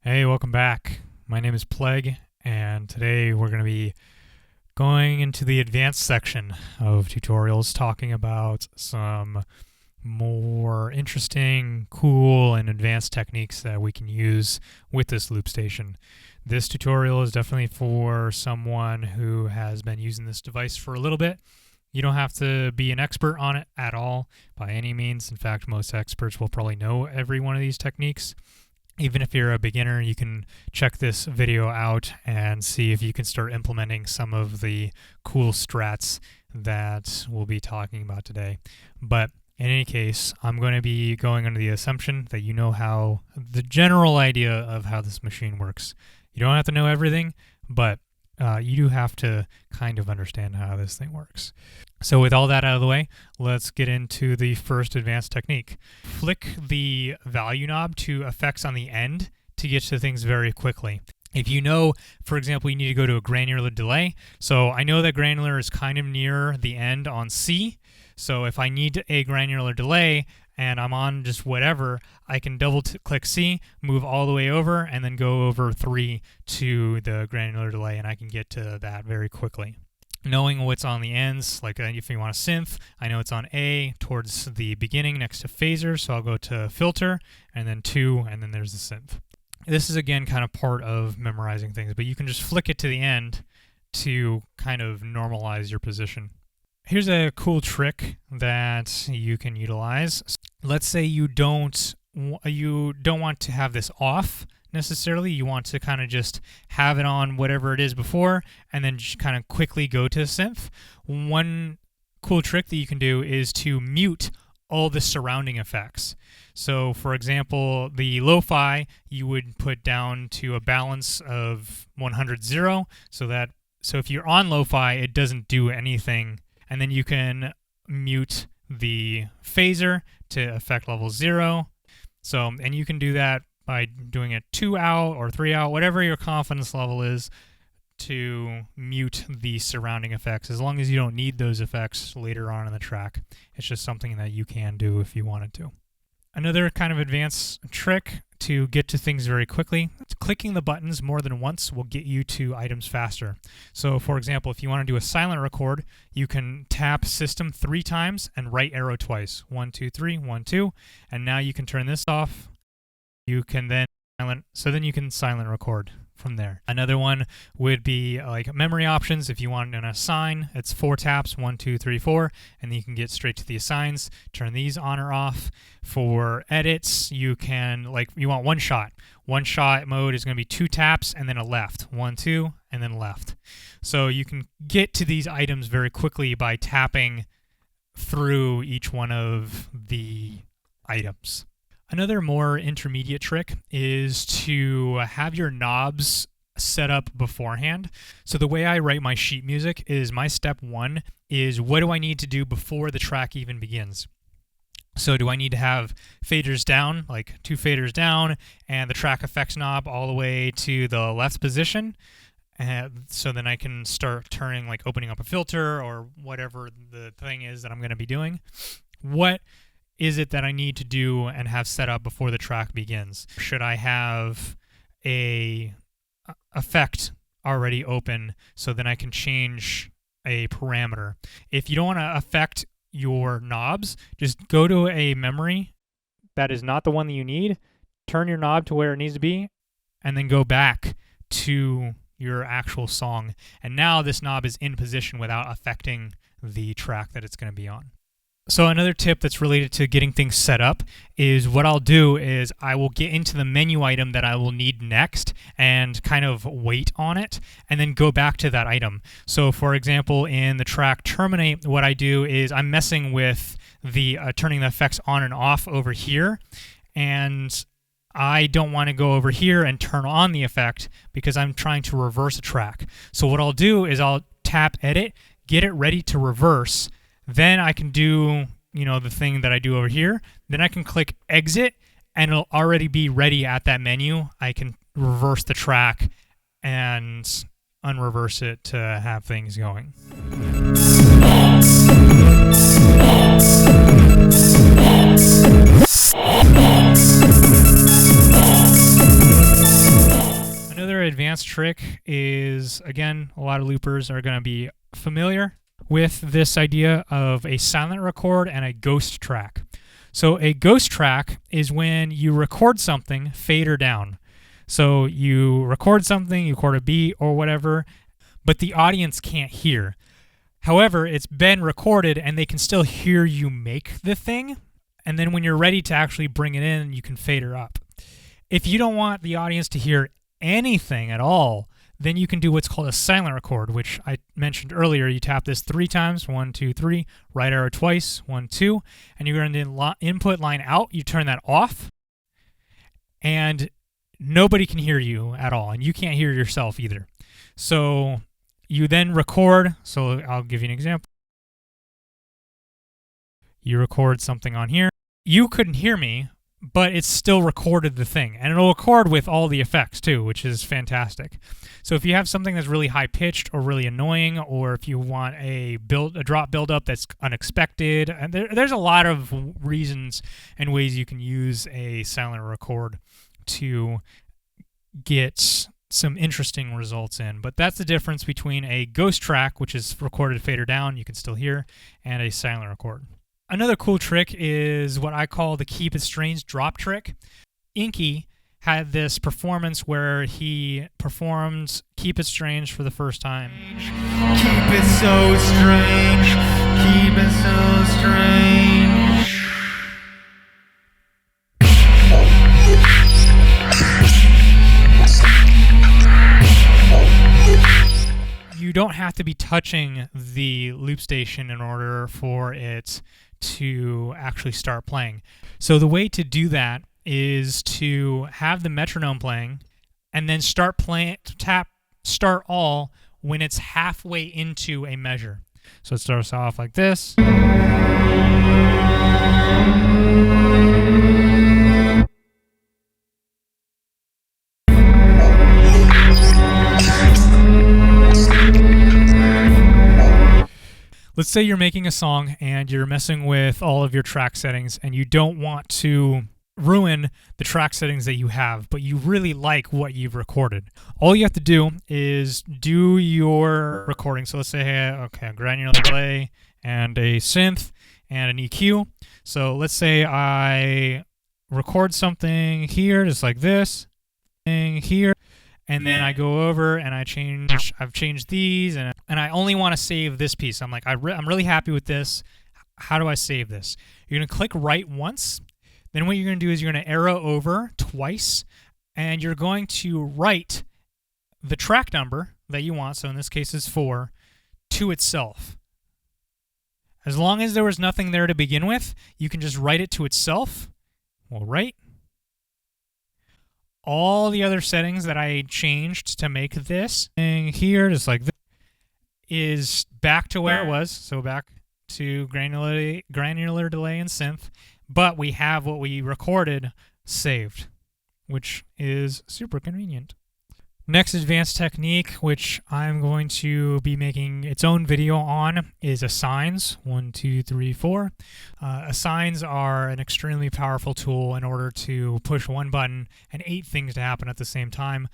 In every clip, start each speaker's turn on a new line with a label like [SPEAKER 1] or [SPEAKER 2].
[SPEAKER 1] Hey, welcome back. My name is Playgue, and today we're going to be going into the advanced section of tutorials, talking about some more interesting, cool, and advanced techniques that we can use with this loop station. This tutorial is definitely for someone who has been using this device for a little bit. You don't have to be an expert on it at all by any means. In fact, most experts will probably know every one of these techniques. Even if you're a beginner, you can check this video out and see if you can start implementing some of the cool strats that we'll be talking about today. But in any case, I'm going to be going under the assumption that you know how the general idea of how this machine works. You don't have to know everything, but you do have to kind of understand how this thing works. So with all that out of the way, let's get into the first advanced technique. Flick the value knob to effects on the end to get to things very quickly. If you know, for example, you need to go to a granular delay. So I know that granular is kind of near the end on C. So if I need a granular delay and I'm on just whatever, I can double-click C, move all the way over, and then go over 3 to the granular delay, and I can get to that very quickly. Knowing what's on the ends, like if you want a synth, I know it's on A towards the beginning next to phaser, so I'll go to filter, and then 2, and then there's the synth. This is, again, kind of part of memorizing things, but you can just flick it to the end to kind of normalize your position. Here's a cool trick that you can utilize. Let's say you don't want to have this off necessarily. You want to kind of just have it on whatever it is before and then just kind of quickly go to synth. One cool trick that you can do is to mute all the surrounding effects. So for example, the lo-fi you would put down to a balance of 100-0 so if you're on lo-fi it doesn't do anything. And then you can mute the phaser to effect level 0. And you can do that by doing it 2 out or 3 out, whatever your confidence level is, to mute the surrounding effects, as long as you don't need those effects later on in the track. It's just something that you can do if you wanted to. Another kind of advanced trick to get to things very quickly, clicking the buttons more than once will get you to items faster. So for example, if you want to do a silent record, you can tap system 3 times and right arrow twice. 1, 2, 3, 1, 2. And now you can turn this off. You can then you can silent record from there. Another one would be like memory options. If you want an assign, it's 4 taps, 1, 2, 3, 4, and then you can get straight to the assigns. Turn these on or off. For edits, you can, you want one shot. One shot mode is going to be 2 taps and then a left. 1, 2, and then left. So you can get to these items very quickly by tapping through each one of the items. Another more intermediate trick is to have your knobs set up beforehand. So the way I write my sheet music is my step 1 is what do I need to do before the track even begins? So do I need to have faders down, like 2 faders down, and the track effects knob all the way to the left position? So then I can start turning, like opening up a filter or whatever the thing is that I'm going to be doing. What is it that I need to do and have set up before the track begins? Should I have a effect already open so then I can change a parameter? If you don't want to affect your knobs, just go to a memory that is not the one that you need, turn your knob to where it needs to be, and then go back to your actual song. And now this knob is in position without affecting the track that it's going to be on. So another tip that's related to getting things set up is what I'll do is I will get into the menu item that I will need next and kind of wait on it and then go back to that item. So for example, in the track Terminate, what I do is I'm messing with the turning the effects on and off over here, and I don't want to go over here and turn on the effect because I'm trying to reverse a track. So what I'll do is I'll tap Edit, get it ready to reverse. Then I can do, the thing that I do over here. Then I can click Exit, and it'll already be ready at that menu. I can reverse the track and unreverse it to have things going. advanced trick is, again, a lot of loopers are going to be familiar with this idea of a silent record and a ghost track. So a ghost track is when you record something fader down. So you record something, you record a beat or whatever, but the audience can't hear. However, it's been recorded and they can still hear you make the thing. And then when you're ready to actually bring it in, you can fader up. If you don't want the audience to hear anything at all, then you can do what's called a silent record, which I mentioned earlier. You tap this 3 times, 1, 2, 3, right arrow twice, 1, 2, and you're going to input line out. You turn that off, and nobody can hear you at all, and you can't hear yourself either. So you then record. So I'll give you an example. You record something on here. You couldn't hear me, but it's still recorded the thing. And it'll record with all the effects too, which is fantastic. So if you have something that's really high-pitched or really annoying, or if you want a drop build-up that's unexpected, and there's a lot of reasons and ways you can use a silent record to get some interesting results in. But that's the difference between a ghost track, which is recorded fader down, you can still hear, and a silent record. Another cool trick is what I call the keep it strange drop trick. Inky had this performance where he performed Keep It Strange for the first time.
[SPEAKER 2] Keep it so strange, keep it so strange.
[SPEAKER 1] You don't have to be touching the loop station in order for it to actually start playing. So the way to do that is to have the metronome playing and then tap start all when it's halfway into a measure. So it starts off like this. Let's say you're making a song and you're messing with all of your track settings and you don't want to ruin the track settings that you have, but you really like what you've recorded. All you have to do is do your recording. So let's say, okay, a granular delay and a synth and an EQ. So let's say I record something here, just like this, thing here. And then I go over and I've changed these, and I only want to save this piece. I'm like, I'm really happy with this. How do I save this? You're going to click write once. Then what you're going to do is you're going to arrow over twice, and you're going to write the track number that you want, so in this case it's 4, to itself. As long as there was nothing there to begin with, you can just write it to itself. We'll write. All the other settings that I changed to make this thing here, just like this, is back to where it was. So back to granular delay and synth. But we have what we recorded saved, which is super convenient. Next advanced technique, which I'm going to be making its own video on, is assigns. 1, 2, 3, 4. Assigns are an extremely powerful tool in order to push one button and 8 things to happen at the same time.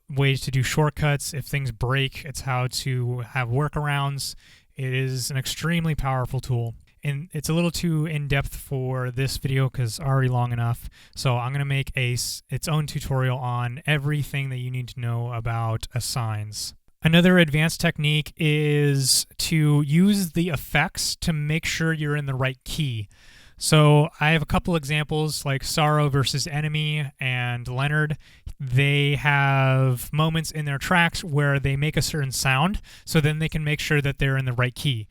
[SPEAKER 1] Ways to do shortcuts. If things break, it's how to have workarounds. It is an extremely powerful tool. And it's a little too in-depth for this video because it's already long enough. So I'm going to make its own tutorial on everything that you need to know about assigns. Another advanced technique is to use the effects to make sure you're in the right key. So I have a couple examples like Sorrow versus Enemy and Leonard. They have moments in their tracks where they make a certain sound, so then they can make sure that they're in the right key.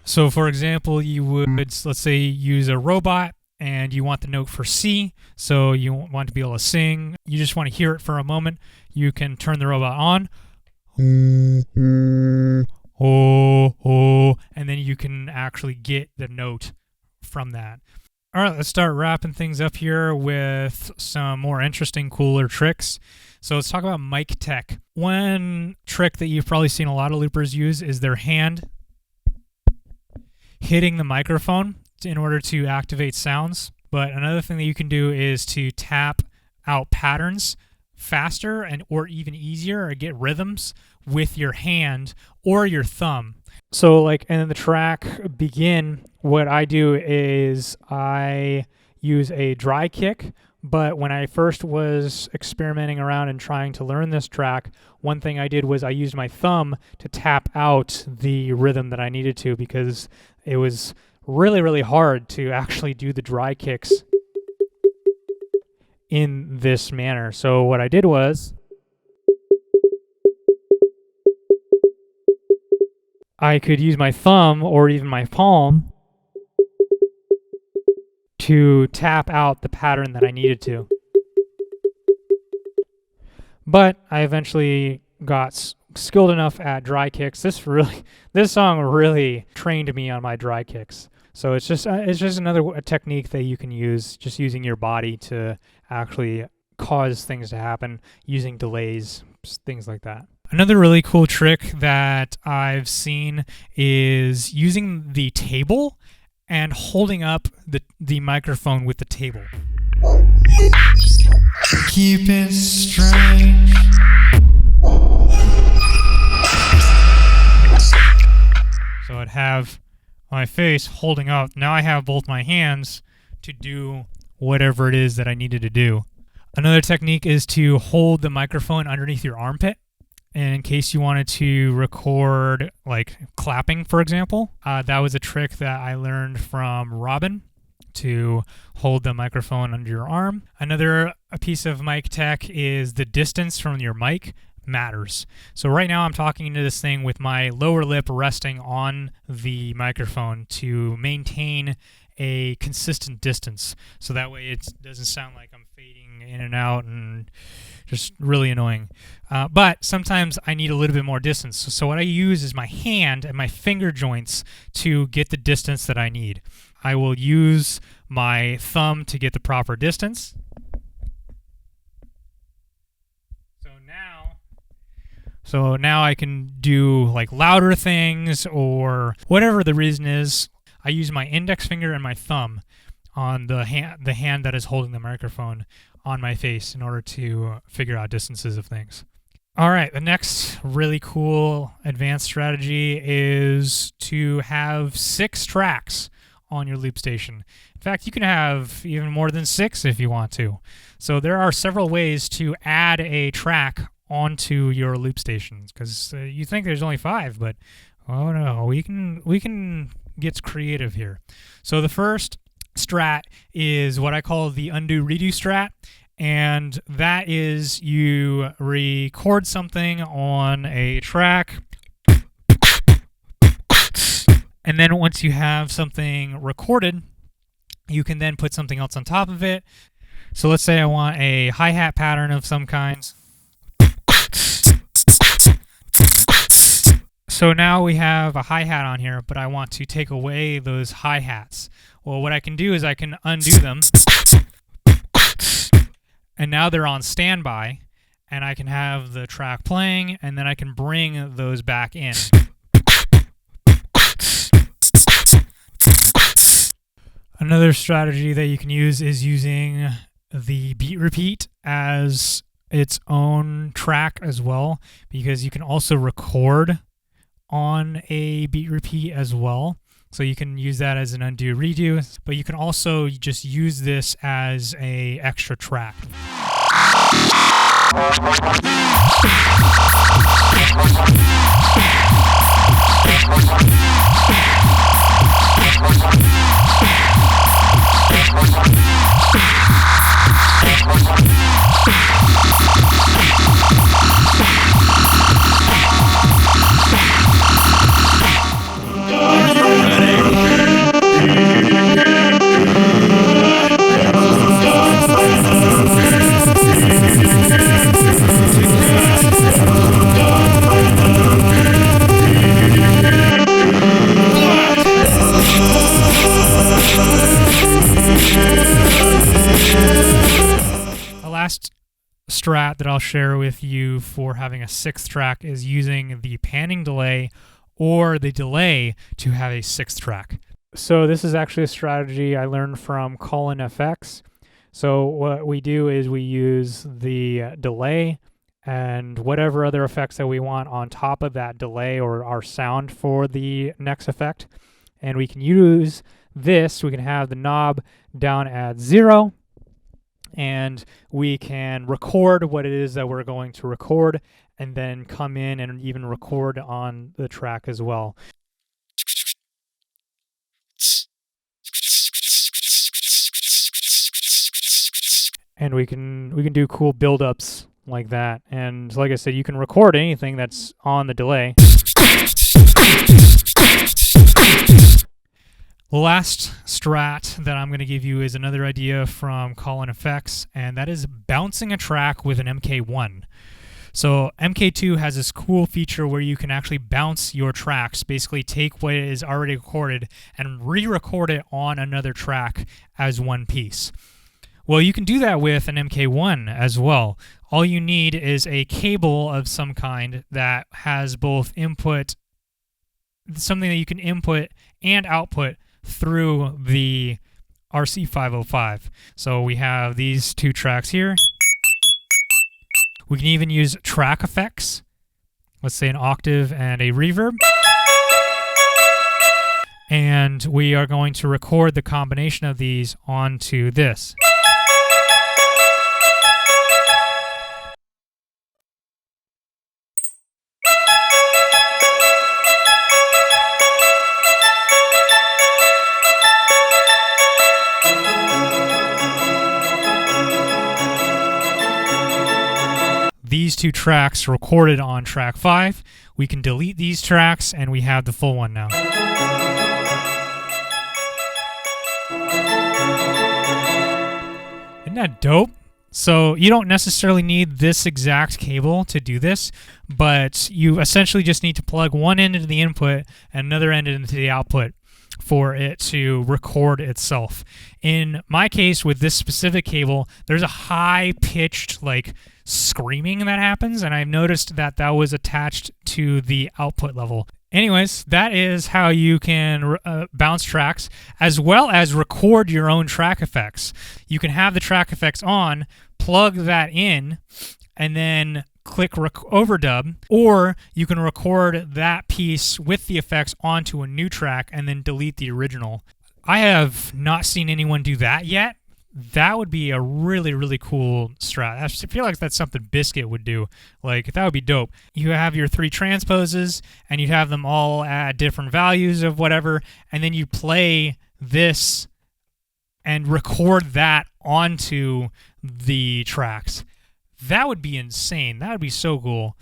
[SPEAKER 1] So for example, you would, let's say, use a robot and you want the note for C, so you want to be able to sing. You just want to hear it for a moment. You can turn the robot on. Oh, and then you can actually get the note from that. All right, let's start wrapping things up here with some more interesting, cooler tricks. So let's talk about mic tech. One trick that you've probably seen a lot of loopers use is their hand hitting the microphone in order to activate sounds. But another thing that you can do is to tap out patterns faster and or even easier, or get rhythms with your hand or your thumb. So in the track Begin, what I do is I use a dry kick. But when I first was experimenting around and trying to learn this track, one thing I did was I used my thumb to tap out the rhythm that I needed to, because it was really, really hard to actually do the dry kicks in this manner. So what I did was I could use my thumb or even my palm to tap out the pattern that I needed to. But I eventually got skilled enough at dry kicks. This song really trained me on my dry kicks. So it's just another technique that you can use, just using your body to actually cause things to happen, using delays, things like that. Another really cool trick that I've seen is using the table and holding up the microphone with the table.
[SPEAKER 2] Keep it strange.
[SPEAKER 1] So I'd have my face holding up. Now I have both my hands to do whatever it is that I needed to do. Another technique is to hold the microphone underneath your armpit. And in case you wanted to record clapping, for example, that was a trick that I learned from Robin, to hold the microphone under your arm. Another piece of mic tech is the distance from your mic matters. So right now I'm talking into this thing with my lower lip resting on the microphone to maintain a consistent distance. So that way it doesn't sound like I'm fading in and out and just really annoying. But sometimes I need a little bit more distance. So what I use is my hand and my finger joints to get the distance that I need. I will use my thumb to get the proper distance. So now I can do louder things or whatever the reason is. I use my index finger and my thumb on the hand that is holding the microphone on my face in order to figure out distances of things. All right, the next really cool advanced strategy is to have 6 tracks on your loop station. In fact, you can have even more than 6 if you want to. So there are several ways to add a track onto your loop stations, because you think there's only 5, but oh no, we can get creative here. So the first strat is what I call the undo redo strat, and that is you record something on a track, and then once you have something recorded, you can then put something else on top of it. So let's say I want a hi-hat pattern of some kind. So now we have a hi-hat on here, but I want to take away those hi-hats. Well, what I can do is I can undo them, and now they're on standby, and I can have the track playing, and then I can bring those back in. Another strategy that you can use is using the beat repeat as its own track as well, because you can also record on a beat repeat as well. So you can use that as an undo redo, but you can also just use this as a extra track. last strat that I'll share with you for having a sixth track is using the panning delay or the delay to have a sixth track. So this is actually a strategy I learned from Colin FX. So what we do is we use the delay and whatever other effects that we want on top of that delay or our sound for the next effect. And we can use this, we can have the knob down at 0, and we can record what it is that we're going to record, and then come in and even record on the track as well. And we can do cool build-ups like that. And like I said, you can record anything that's on the delay. The last strat that I'm going to give you is another idea from Colin FX, and that is bouncing a track with an MK1. So MK2 has this cool feature where you can actually bounce your tracks, basically take what is already recorded and re-record it on another track as one piece. Well, you can do that with an MK1 as well. All you need is a cable of some kind that has both input, something that you can input and output through the RC-505. So we have these two tracks here. We can even use track effects. Let's say an octave and a reverb. And we are going to record the combination of these onto this. These two tracks recorded on track 5. We can delete these tracks and we have the full one now. Isn't that dope? So you don't necessarily need this exact cable to do this, but you essentially just need to plug one end into the input and another end into the output for it to record itself. In my case, with this specific cable, there's a high-pitched like screaming that happens, and I've noticed that that was attached to the output level. Anyways, that is how you can bounce tracks as well as record your own track effects. You can have the track effects on, plug that in, and then click overdub, or you can record that piece with the effects onto a new track and then delete the original. I have not seen anyone do that yet. That would be a really, really cool strat. I feel like that's something Biscuit would do. Like, that would be dope. You have your 3 transposes, and you have them all at different values of whatever, and then you play this and record that onto the tracks. That would be insane. That would be so cool.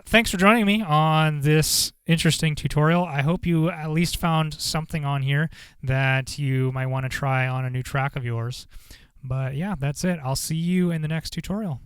[SPEAKER 1] Thanks for joining me on this interesting tutorial. I hope you at least found something on here that you might want to try on a new track of yours. But yeah, that's it. I'll see you in the next tutorial.